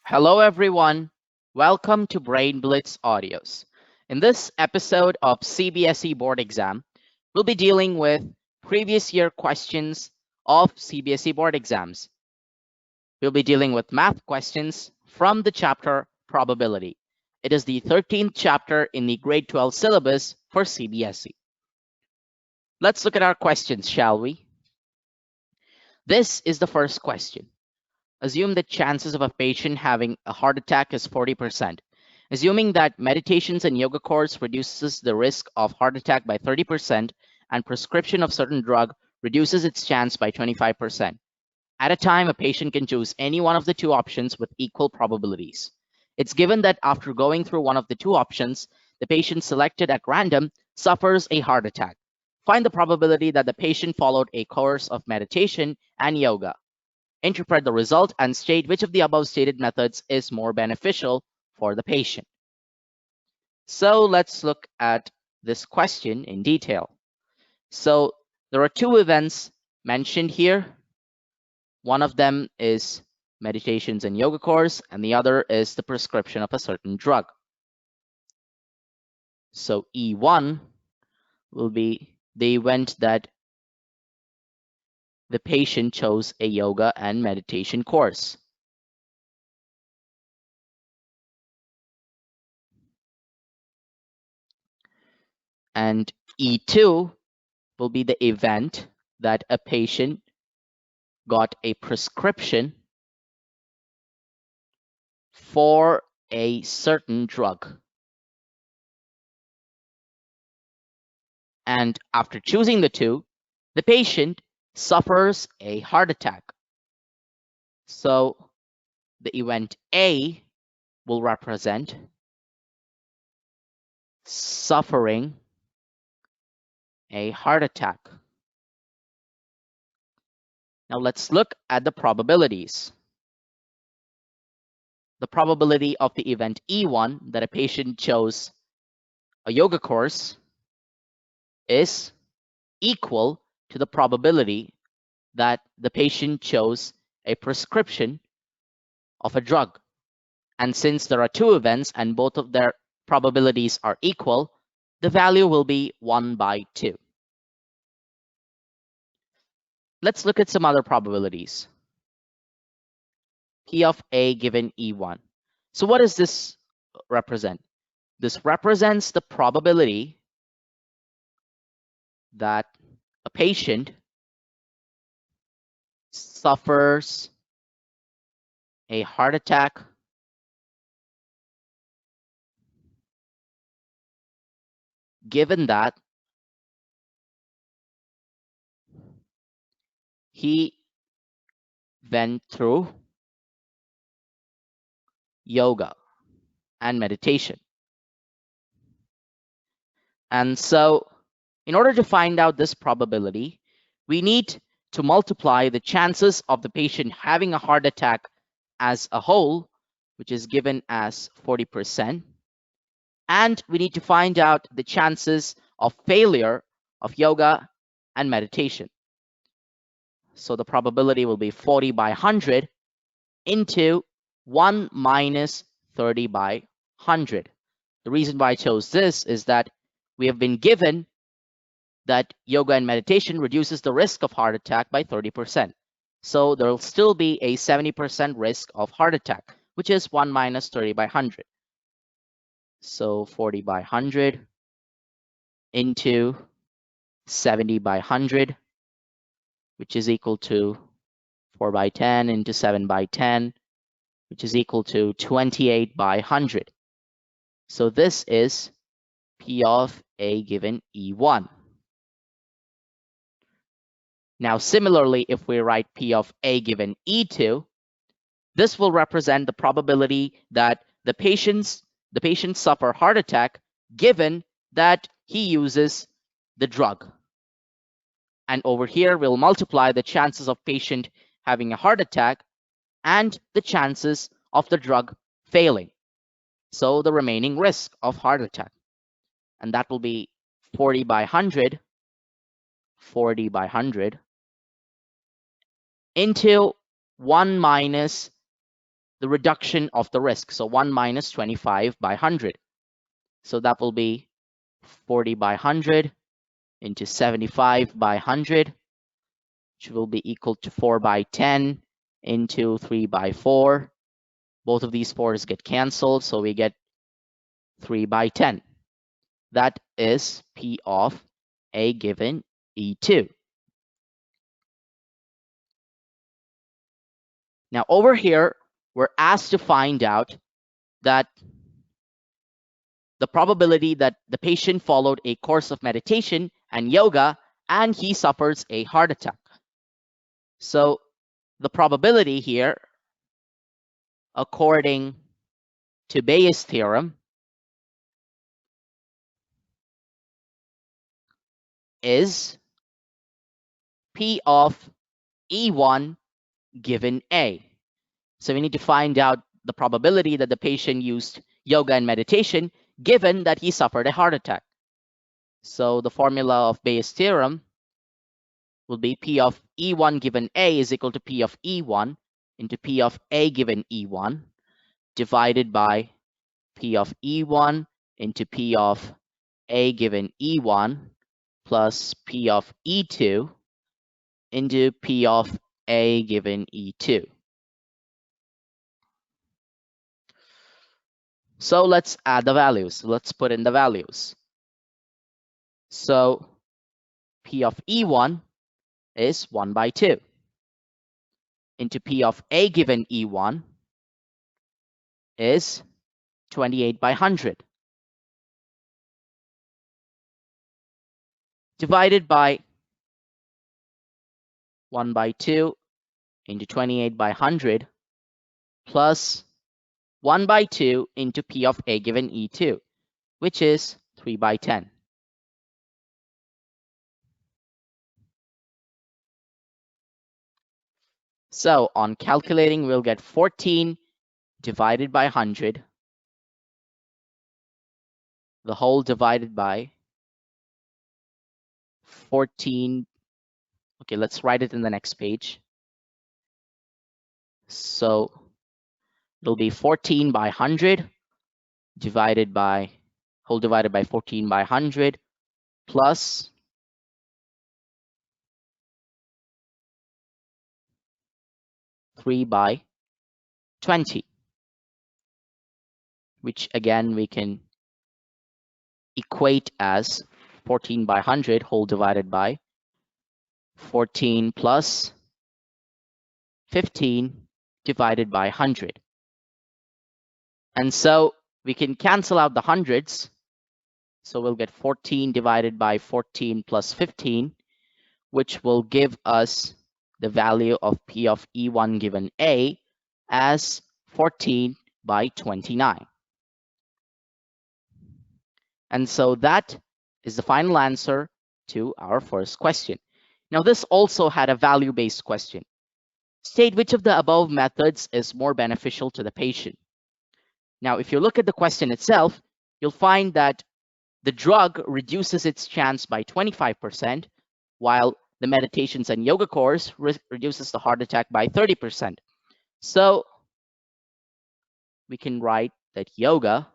Hello, everyone. Welcome to Brain Blitz Audios. In this episode of Cbse board exam, we'll be dealing with previous year questions of Cbse board exams. We'll be dealing with math questions from the chapter Probability. It is the 13th chapter in the grade 12 syllabus for Cbse. Let's look at our questions, shall we? This is the first question. Assume that chances of a patient having a heart attack is 40%. Assuming that meditations and yoga course reduces the risk of heart attack by 30% and prescription of certain drug reduces its chance by 25%. At a time, a patient can choose any one of the two options with equal probabilities. It's given that after going through one of the two options, the patient selected at random suffers a heart attack. Find the probability that the patient followed a course of meditation and yoga. Interpret the result and state which of the above stated methods is more beneficial for the patient. So let's look at this question in detail. So there are two events mentioned here. One of them is meditations and yoga course, and the other is the prescription of a certain drug. So E1 will be the event that the patient chose a yoga and meditation course. And E2 will be the event that a patient got a prescription for a certain drug. And after choosing the two, the patient suffers a heart attack. So the event A will represent suffering a heart attack. Now let's look at the probabilities. The probability of the event E1 that a patient chose a yoga course is equal to the probability that the patient chose a prescription of a drug. And since there are two events and both of their probabilities are equal, the value will be 1 by 2. Let's look at some other probabilities. P of A given E1. So what does this represent? This represents the probability that a patient suffers a heart attack given that he went through yoga and meditation. And so in order to find out this probability, we need to multiply the chances of the patient having a heart attack as a whole, which is given as 40%. And we need to find out the chances of failure of yoga and meditation. So the probability will be 40 by 100 into 1 minus 30 by 100. The reason why I chose this is that we have been given that yoga and meditation reduces the risk of heart attack by 30%. So there will still be a 70% risk of heart attack, which is 1 minus 30 by 100. So 40 by 100 into 70 by 100, which is equal to 4 by 10 into 7 by 10, which is equal to 28 by 100. So this is P of A given E1. Now, similarly, if we write P of A given E2, this will represent the probability that the patient suffer heart attack given that he uses the drug. And over here, we'll multiply the chances of patient having a heart attack and the chances of the drug failing. So the remaining risk of heart attack. And that will be 40 by 100, 40 by 100 into 1 minus the reduction of the risk. So 1 minus 25 by 100. So that will be 40 by 100 into 75 by 100, which will be equal to 4 by 10 into 3 by 4. Both of these 4s get canceled, so we get 3 by 10. That is P of A given E2. Now over here, we're asked to find out that the probability that the patient followed a course of meditation and yoga and he suffers a heart attack. So the probability here, according to Bayes' theorem, is P of E1 given A. So we need to find out the probability that the patient used yoga and meditation given that he suffered a heart attack. So the formula of Bayes' theorem will be P of E1 given A is equal to P of E1 into P of A given E1 divided by P of E1 into P of A given E1 plus P of E2 into P of A given E2. So let's add the values. Let's put in the values. So P of E1 is 1 by 2 into P of A given E1 is 28 by 100 divided by 1 by 2 into 28 by 100 plus 1 by 2 into P of A given E2, which is 3 by 10. So on calculating, we'll get 14 divided by 100, the whole divided by 14. Okay, let's write it in the next page. So it'll be 14 by 100 divided by, whole divided by 14 by 100 plus 3 by 20, which again we can equate as 14 by 100 whole divided by 14 plus 15 divided by 100. And so we can cancel out the hundreds. So we'll get 14 divided by 14 plus 15, which will give us the value of P of E1 given A as 14 by 29. And so that is the final answer to our first question. Now this also had a value-based question. State which of the above methods is more beneficial to the patient. Now, if you look at the question itself, you'll find that the drug reduces its chance by 25%, while the meditations and yoga course reduces the heart attack by 30%. So we can write that yoga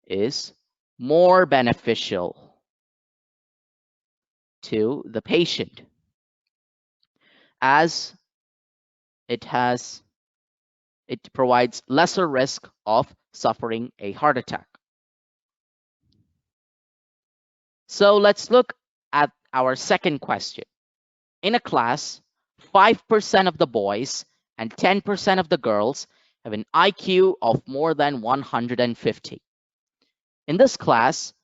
is more beneficial to the patient as it provides lesser risk of suffering a heart attack. So let's look at our second question. In a class, 5% of the boys and 10% of the girls have an IQ of more than 150. In this class,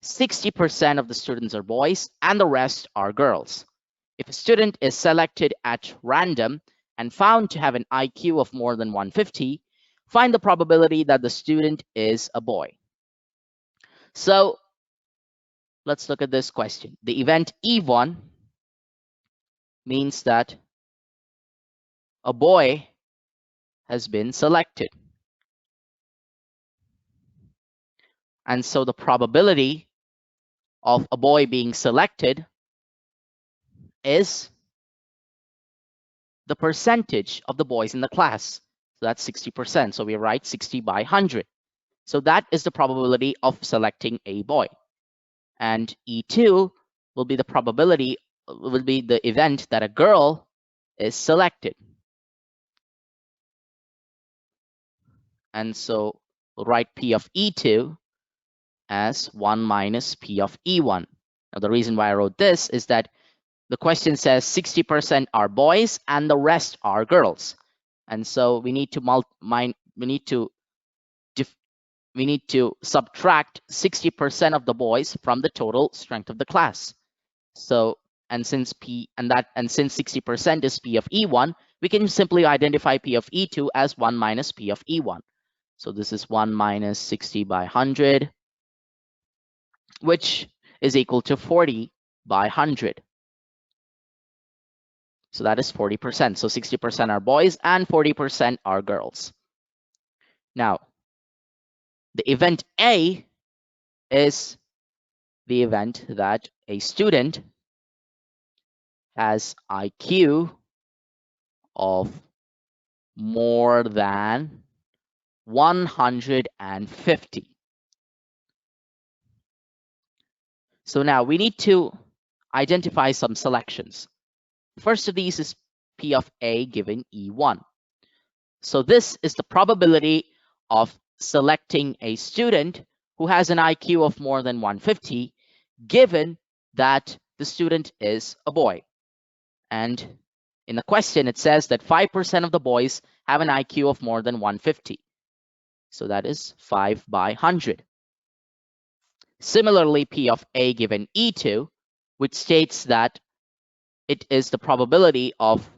60% of the students are boys and the rest are girls. If a student is selected at random and found to have an IQ of more than 150, find the probability that the student is a boy. So let's look at this question. The event E1 means that a boy has been selected. And so the probability of a boy being selected is the percentage of the boys in the class. So that's 60%. So we write 60 by 100. So that is the probability of selecting a boy. And E2 will be the probability, will be the event that a girl is selected. And so we'll write P of E2 as 1 minus P of E1. Now, the reason why I wrote this is that the question says 60% are boys and the rest are girls. And so we need to subtract 60% of the boys from the total strength of the class. So since 60% is P of E1, we can simply identify P of E2 as 1 minus P of E1. So this is 1 minus 60 by 100, which is equal to 40 by 100. So that is 40%. So 60% are boys and 40% are girls. Now, the event A is the event that a student has IQ of more than 150. So now we need to identify some selections. First of these is P of A given E1. So this is the probability of selecting a student who has an IQ of more than 150, given that the student is a boy. And in the question, it says that 5% of the boys have an IQ of more than 150. So that is 5 by 100. Similarly, P of A given E2, which states that it is the probability of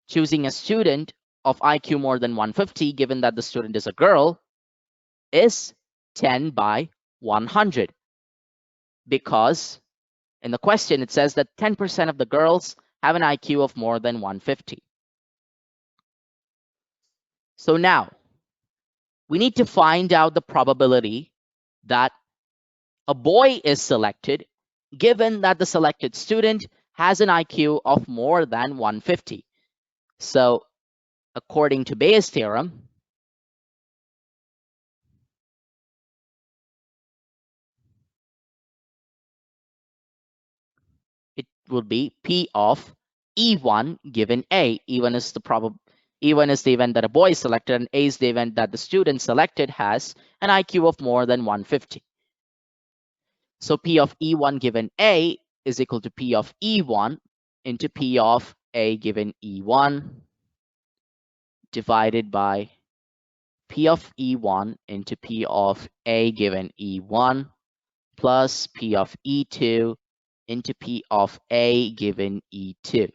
choosing a student of IQ more than 150, given that the student is a girl, is 10 by 100. Because in the question, it says that 10% of the girls have an IQ of more than 150. So now, we need to find out the probability that a boy is selected, given that the selected student has an IQ of more than 150. So according to Bayes' theorem, it would be P of E1 given A. E1 is the event that a boy is selected, and A is the event that the student selected has an IQ of more than 150. So P of E1 given A is equal to P of E1 into P of A given E1 divided by P of E1 into P of A given E1 plus P of E2 into P of A given E2.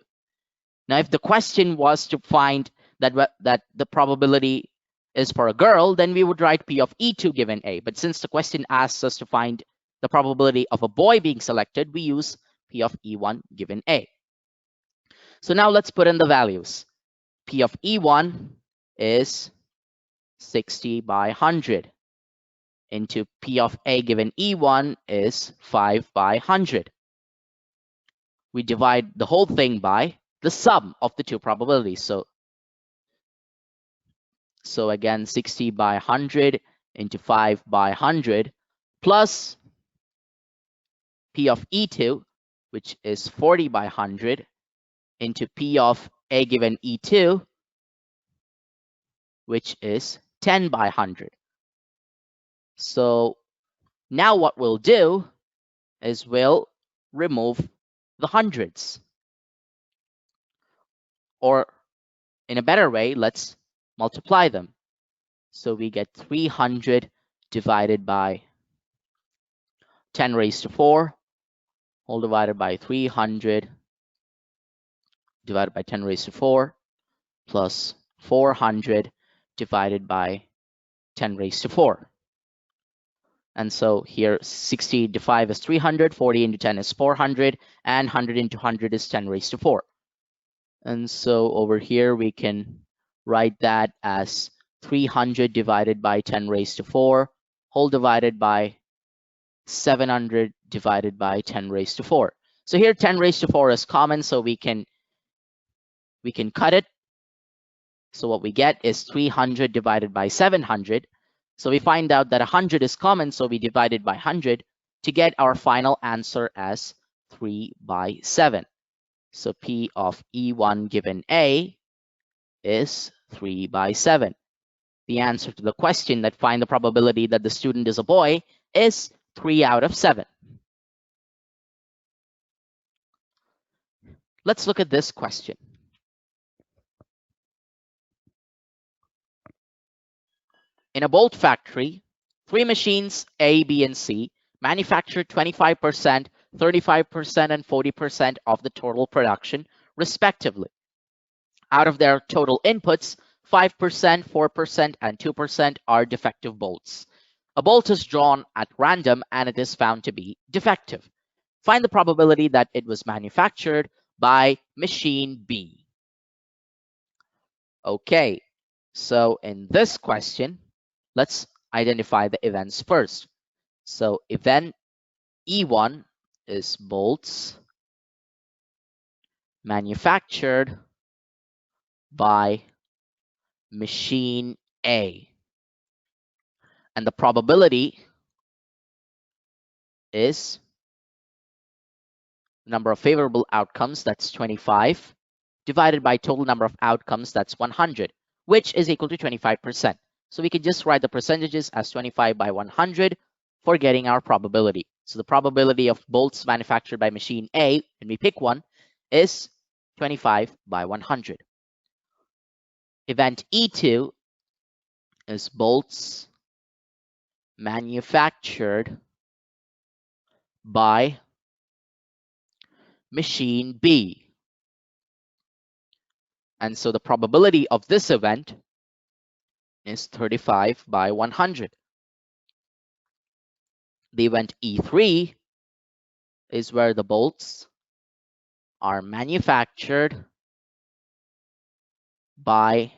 Now, if the question was to find that the probability is for a girl, then we would write P of E2 given A. But since the question asks us to find the probability of a boy being selected, we use P of E1 given A. So now let's put in the values. P of E1 is 60 by 100 into P of A given E1 is 5 by 100. We divide the whole thing by the sum of the two probabilities. So again, 60 by 100 into 5 by 100 plus P of E2, which is 40 by 100 into P of A given E2, which is 10 by 100. So now what we'll do is we'll remove the hundreds. Or in a better way, let's multiply them. So we get 300 divided by 10 raised to 4, whole divided by 300 divided by 10 raised to 4, plus 400 divided by 10 raised to 4. And so here 60 into 5 is 300, 40 into 10 is 400, and 100 into 100 is 10 raised to 4. And so over here we can write that as 300 divided by 10 raised to 4, whole divided by 700 divided by 10 raised to 4. So here 10 raised to 4 is common, so we can cut it. So what we get is 300 divided by 700. So we find out that 100 is common, so we divide it by 100 to get our final answer as 3 by 7. So P of E1 given A is 3 by 7. The answer to the question that find the probability that the student is a boy is 3 out of 7. Let's look at this question. In a bolt factory, 3 machines A, B, and C manufacture 25%, 35%, and 40% of the total production, respectively. Out of their total inputs, 5%, 4%, and 2% are defective bolts. A bolt is drawn at random and it is found to be defective. Find the probability that it was manufactured by machine B. Okay, so in this question, let's identify the events first. So event E1 is bolts manufactured by machine A. And the probability is number of favorable outcomes, that's 25, divided by total number of outcomes, that's 100, which is equal to 25%. So we can just write the percentages as 25 by 100 for getting our probability. So the probability of bolts manufactured by machine A, when we pick one, is 25 by 100. Event E2 is bolts manufactured by machine B. And so the probability of this event is 35 by 100. The event E3 is where the bolts are manufactured by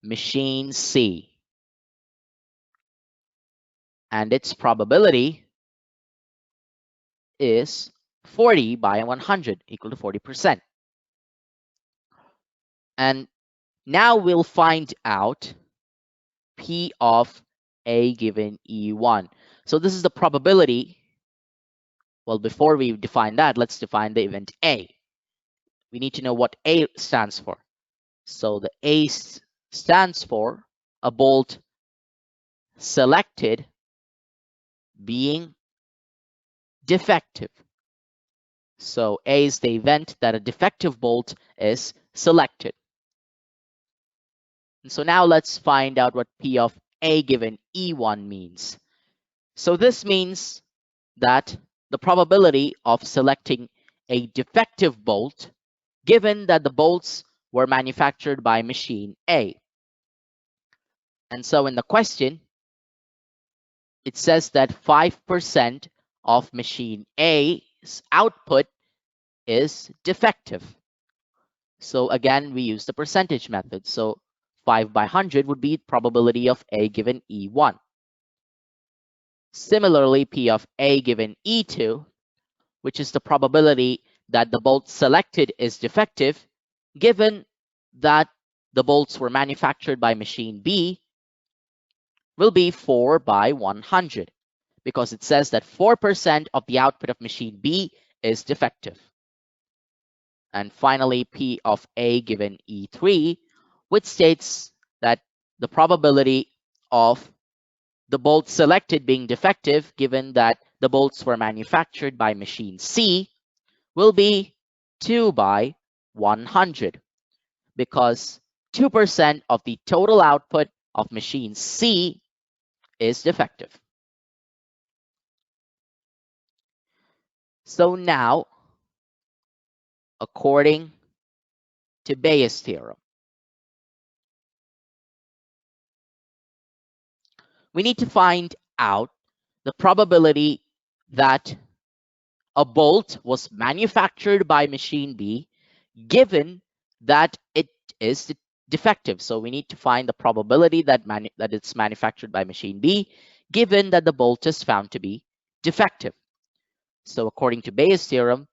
machine C. And its probability is 40 by 100, equal to 40%. And now we'll find out P of A given E1. So this is the probability. Well, before we define that, let's define the event A. We need to know what A stands for. So the A stands for a bolt selected being defective. So A is the event that a defective bolt is selected. And so now let's find out what P of A given E1 means. So this means that the probability of selecting a defective bolt, given that the bolts were manufactured by machine A. And so in the question, it says that 5% of machine A's output is defective. So again, we use the percentage method. So 5 by 100 would be probability of A given E1. Similarly, P of A given E2, which is the probability that the bolt selected is defective, given that the bolts were manufactured by machine B, will be 4 by 100, because it says that 4% of the output of machine B is defective. And finally, P of A given E3, which states that the probability of the bolt selected being defective, given that the bolts were manufactured by machine C, will be 2 by 100, because 2% of the total output of machine C is defective. So now, according to Bayes' theorem, we need to find out the probability that a bolt was manufactured by machine B, given that it is defective. So we need to find the probability that it's manufactured by machine B, given that the bolt is found to be defective. So according to Bayes' theorem,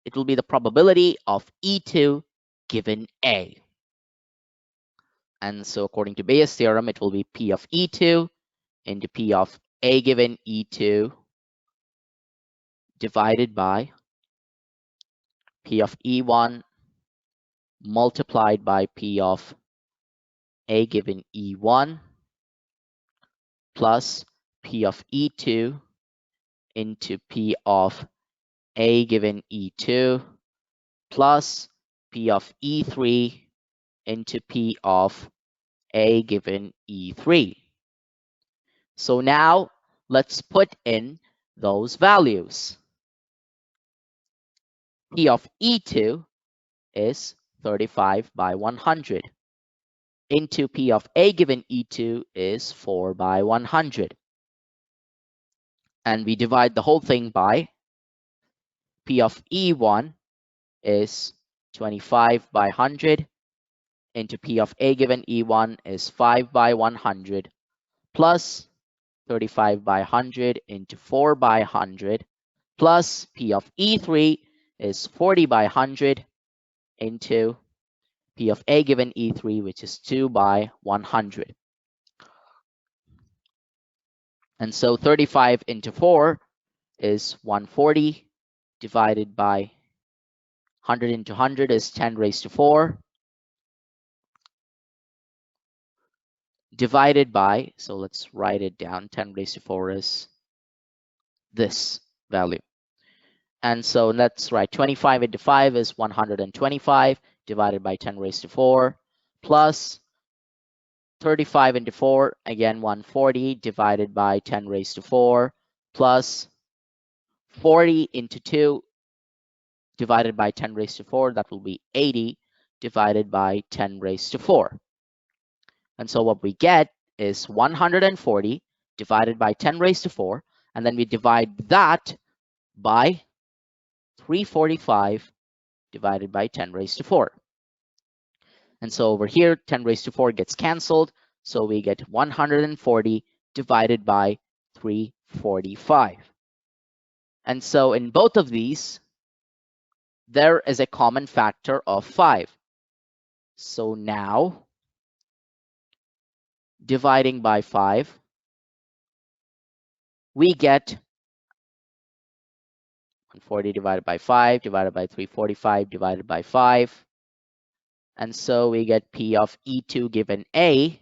it will be the probability of E2 given A. And so according to Bayes' theorem, it will be P of E2 into P of A given E2 divided by P of E1 multiplied by P of A given E1 plus P of E2 into P of A given E2 plus P of E3 into P of A given E3. So now let's put in those values. P of E2 is 35 by 100 into P of A given E2 is 4 by 100. And we divide the whole thing by P of E1 is 25 by 100 into P of A given E1 is 5 by 100 plus 35 by 100 into 4 by 100 plus P of E3 is 40 by 100 into P of A given E3, which is 2 by 100. And so 35 into 4 is 140 divided by 100 into 100 is 10 raised to 4 divided by, so let's write it down, 10 raised to 4 is this value. And so let's write 25 into 5 is 125 divided by 10 raised to 4 plus 35 into 4, again 140 divided by 10 raised to 4 plus 40 into 2 divided by 10 raised to 4, that will be 80 divided by 10 raised to 4. And so what we get is 140 divided by 10 raised to 4, and then we divide that by 345 divided by 10 raised to 4. And so over here, 10 raised to 4 gets canceled, so we get 140 divided by 345. And so in both of these, there is a common factor of 5. So now, dividing by 5, we get 140 divided by 5 divided by 345 divided by 5. And so we get P of E2 given A.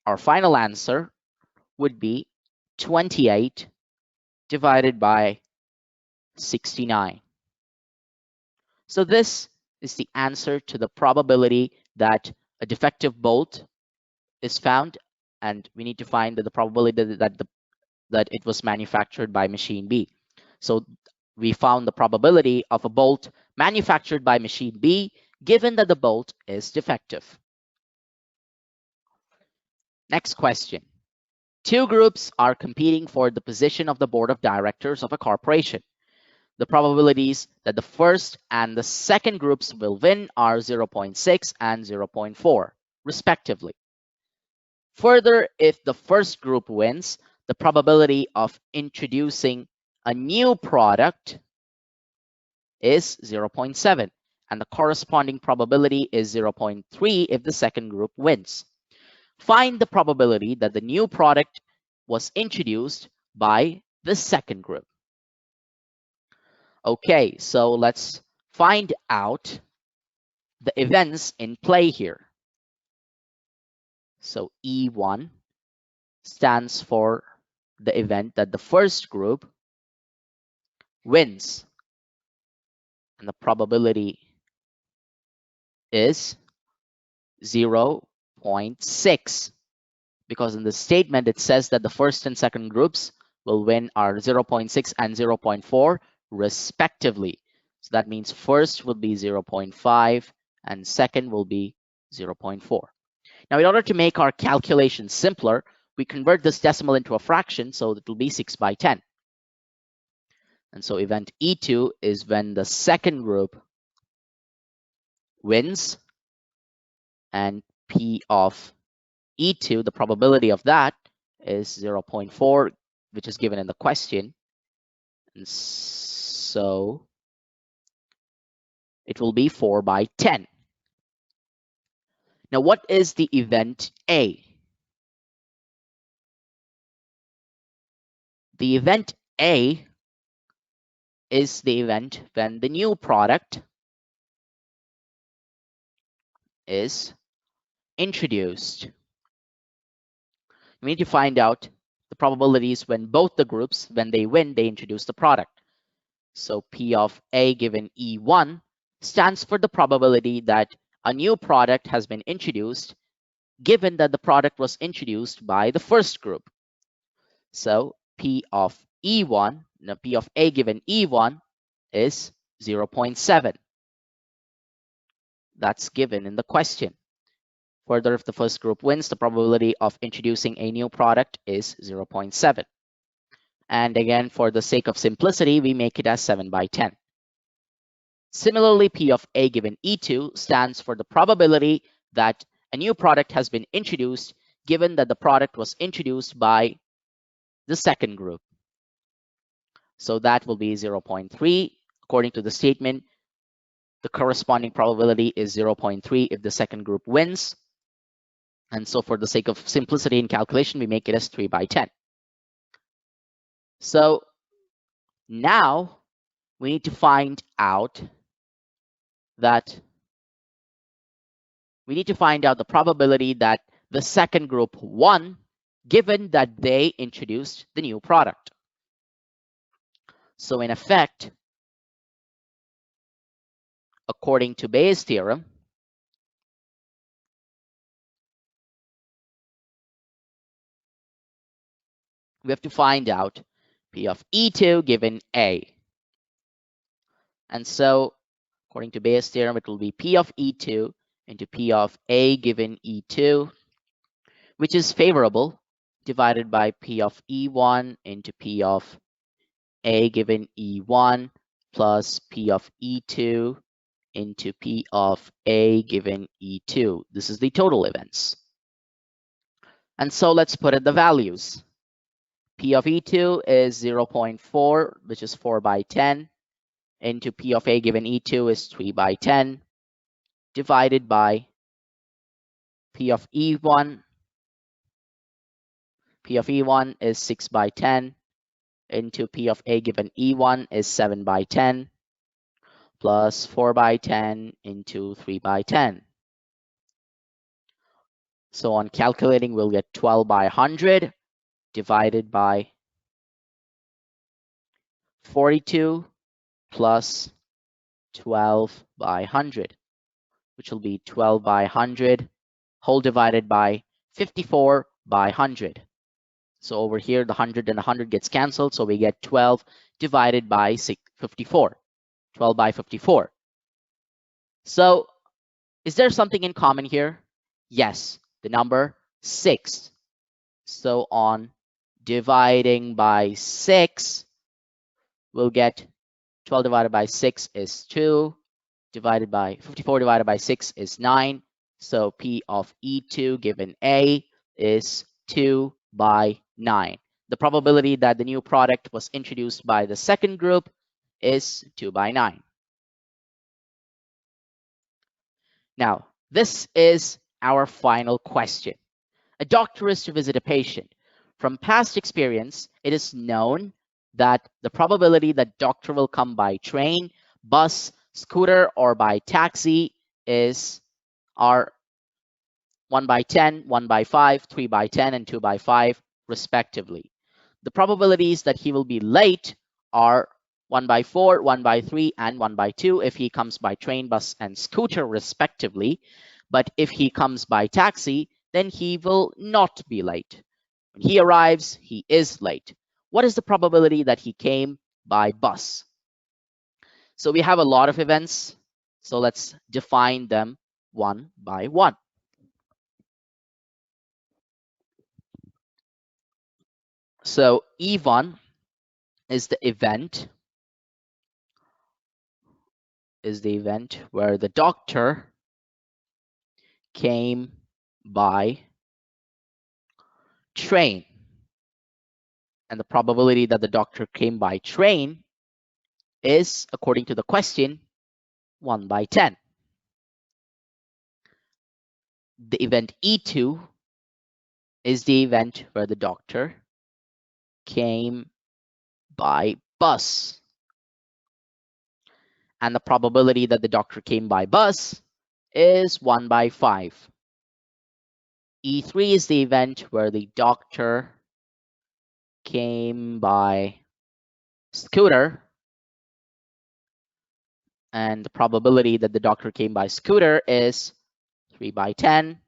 Our final answer would be 28 divided by 69. So this is the answer to the probability that a defective bolt is found, and we need to find the probability that it was manufactured by machine B. So we found the probability of a bolt manufactured by machine B given that the bolt is defective. Next question. Two groups are competing for the position of the board of directors of a corporation. The probabilities that the first and the second groups will win are 0.6 and 0.4, respectively. Further, if the first group wins, the probability of introducing a new product is 0.7, and the corresponding probability is 0.3 if the second group wins. Find the probability that the new product was introduced by the second group. Okay, so let's find out the events in play here. So E1 stands for the event that the first group wins, and the probability is 0.6, because in the statement it says that the first and second groups will win are 0.6 and 0.4 respectively. So that means first will be 0.5 and second will be 0.4. Now, in order to make our calculation simpler, we convert this decimal into a fraction, so it will be 6 by 10. And so event E2 is when the second group wins, and P of E2, the probability of that is 0.4, which is given in the question. And so it will be 4 by 10. Now, what is the event A? The event A is the event when the new product is introduced. We need to find out the probabilities when both the groups, when they win, they introduce the product. So P of A given E1 stands for the probability that a new product has been introduced, given that the product was introduced by the first group. So P of E1, now P of A given E1 is 0.7. That's given in the question. Further, if the first group wins, the probability of introducing a new product is 0.7. And again, for the sake of simplicity, we make it as 7 by 10. Similarly, P of A given E2 stands for the probability that a new product has been introduced, given that the product was introduced by the second group. So that will be 0.3. According to the statement, the corresponding probability is 0.3 if the second group wins. And so for the sake of simplicity in calculation, we make it as 3 by 10. So now we need to find out the probability that the second group won, given that they introduced the new product. So in effect, according to Bayes' theorem, we have to find out P of E2 given A. And so according to Bayes' theorem, it will be P of E2 into P of A given E2, which is favorable, divided by P of E1 into P of A given E1 plus P of E2 into P of A given E2. This is the total events. And so let's put in the values. P of E2 is 0.4, which is 4 by 10, into P of A given E2 is 3 by 10, divided by P of E1. P of E1 is 6 by 10, into P of A given E1 is 7 by 10, plus 4 by 10 into 3 by 10. So on calculating, we'll get 12 by 100 divided by 42 plus 12 by 100, which will be 12 by 100 whole divided by 54 by 100. So over here, the 100 and 100 gets canceled, so we get 12 divided by 54, 12 by 54. So is there something in common here? Yes, the number 6. So on dividing by 6, we'll get 12 divided by 6 is 2, divided by 54 divided by 6 is 9. So P of E2 given A is 2 by 9. The probability that the new product was introduced by the second group is 2 by 9. Now, this is our final question. A doctor is to visit a patient. From past experience, it is known that the probability that doctor will come by train, bus, scooter, or by taxi are 1 by 10, 1 by 5, 3 by 10, and 2 by 5, respectively. The probabilities that he will be late are 1 by 4, 1 by 3, and 1 by 2 if he comes by train, bus, and scooter, respectively. But if he comes by taxi, then he will not be late. When he arrives, he is late. What is the probability that he came by bus? So we have a lot of events. So let's define them one by one. So E1 is the event where the doctor came by train. And the probability that the doctor came by train is, according to the question, 1 by 10. the event E2 is the event where the doctor came by bus. And the probability that the doctor came by bus is 1 by 5. E3 is the event where the doctor came by scooter, and the probability that the doctor came by scooter is 3 by 10.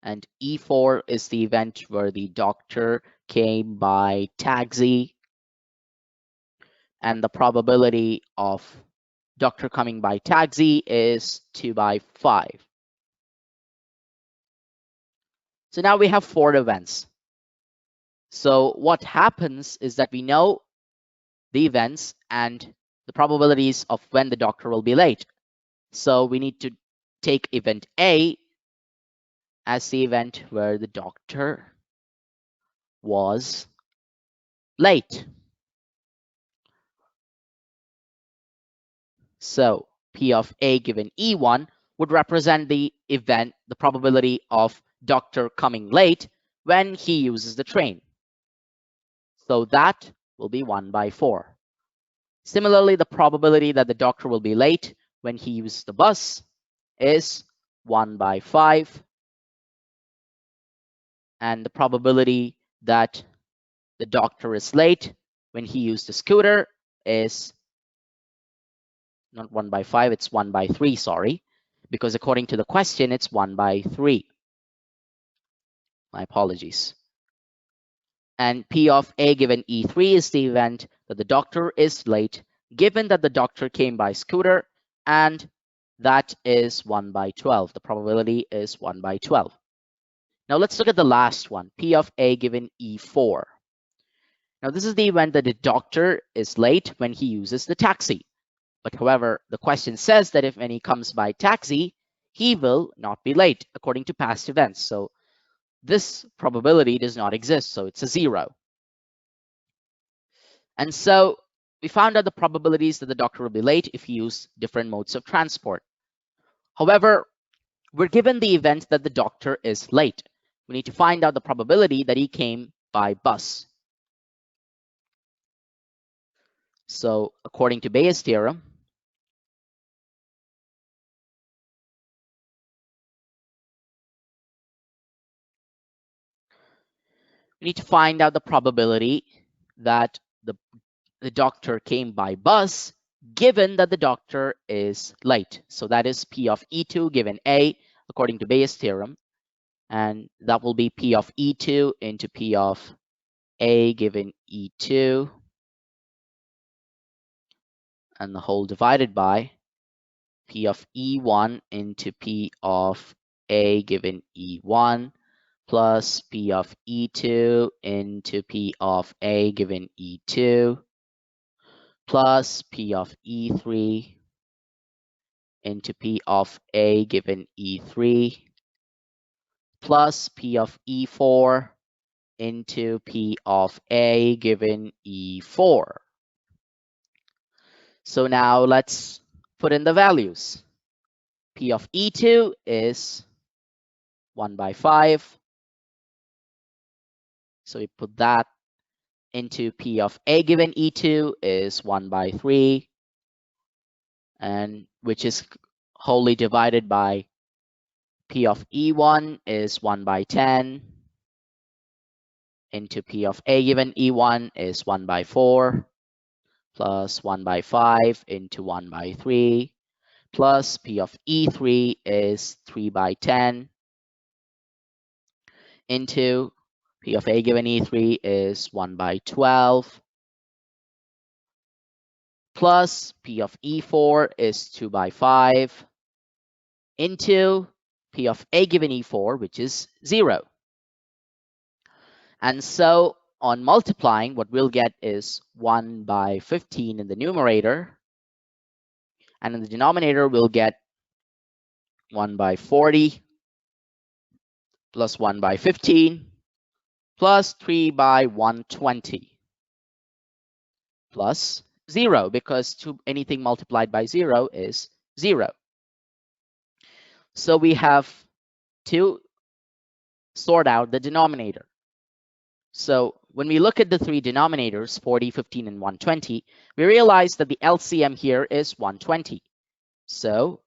And E4 is the event where the doctor came by taxi, and the probability of doctor coming by taxi is 2 by 5. So now we have 4 events. So what happens is that we know the events and the probabilities of when the doctor will be late. So we need to take event A as the event where the doctor was late. So P of A given E1 would represent the event, the probability of doctor coming late when he uses the train. So that will be 1 by 4. Similarly, the probability that the doctor will be late when he uses the bus is 1 by 5. And the probability that the doctor is late when he used the scooter is not 1 by 5, it's 1 by 3, sorry. Because according to the question, it's 1 by 3. My apologies. And P of A given E3 is the event that the doctor is late, given that the doctor came by scooter, and that is 1 by 12. The probability is 1 by 12. Now let's look at the last one, P of A given E4. Now this is the event that the doctor is late when he uses the taxi. But however, the question says that if when he comes by taxi, he will not be late according to past events. So this probability does not exist, so it's a 0. And so we found out the probabilities that the doctor will be late if you use different modes of transport. However, we're given the event that the doctor is late. We need to find out the probability that he came by bus. So according to Bayes' theorem, we need to find out the probability that the doctor came by bus given that the doctor is late. So that is P of E2 given A according to Bayes' theorem. And that will be P of E2 into P of A given E2 and the whole divided by P of E1 into P of A given E1 plus P of E2 into P of A given E2 plus P of E3 into P of A given E3 plus P of E4 into P of A given E4. So now let's put in the values. P of E2 is 1 by 5. So we put that into P of A given E2 is 1 by 3, and which is wholly divided by P of E1 is 1 by 10 into P of A given E1 is 1 by 4 plus 1 by 5 into 1 by 3 plus P of E3 is 3 by 10 into P of A given E3 is 1 by 12 plus P of E4 is 2 by 5 into P of A given E4, which is 0. And so on multiplying, what we'll get is 1 by 15 in the numerator. And in the denominator, we'll get 1 by 40 plus 1 by 15 plus 3 by 120 plus 0, because anything multiplied by 0 is 0. So we have to sort out the denominator. So when we look at the three denominators, 40, 15, and 120, we realize that the LCM here is 120. So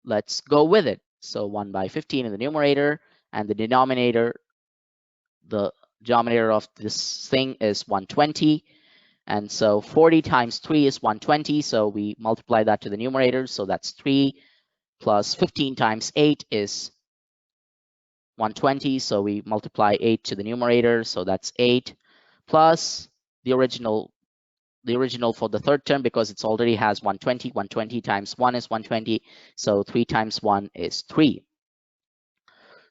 let's go with it. So 1 by 15 in the numerator, and the denominator of this thing is 120. And so 40 times 3 is 120. So we multiply that to the numerator. So that's 3 plus 15 times 8 is 120. So we multiply 8 to the numerator. So that's 8 plus the original for the third term, because it already has 120. 120 times 1 is 120. So 3 times 1 is 3.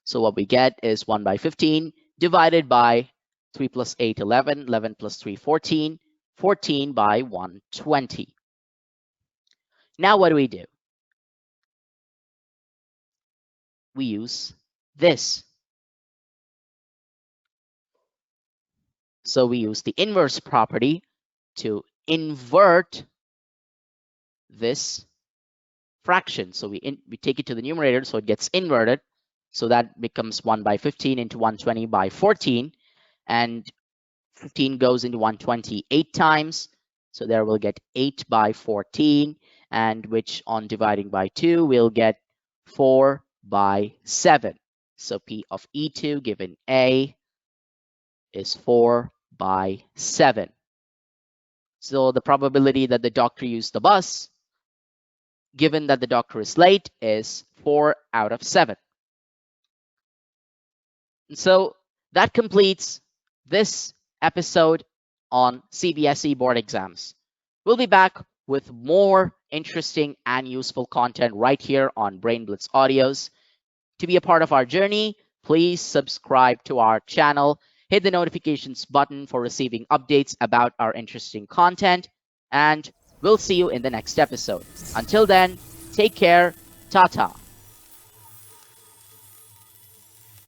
So what we get is 1 by 15 divided by 3 plus 8, 11. 11 plus 3, 14. 14 by 120. Now what do? We use this. So we use the inverse property to invert this fraction. So we take it to the numerator, so it gets inverted. So that becomes 1 by 15 into 120 by 14. And 15 goes into 120 8 times. So there we'll get 8 by 14, and which on dividing by 2, we'll get 4 by 7. So P of E2 given A is 4 by 7. So the probability that the doctor used the bus, given that the doctor is late, is 4 out of 7. And so that completes this episode on Cbse board exams. We'll be back with more interesting and useful content right here on Brain Blitz Audios. To be a part of our journey, please subscribe to our channel, hit the notifications button for receiving updates about our interesting content, and we'll see you in the next episode. Until then, take care. Ta-ta.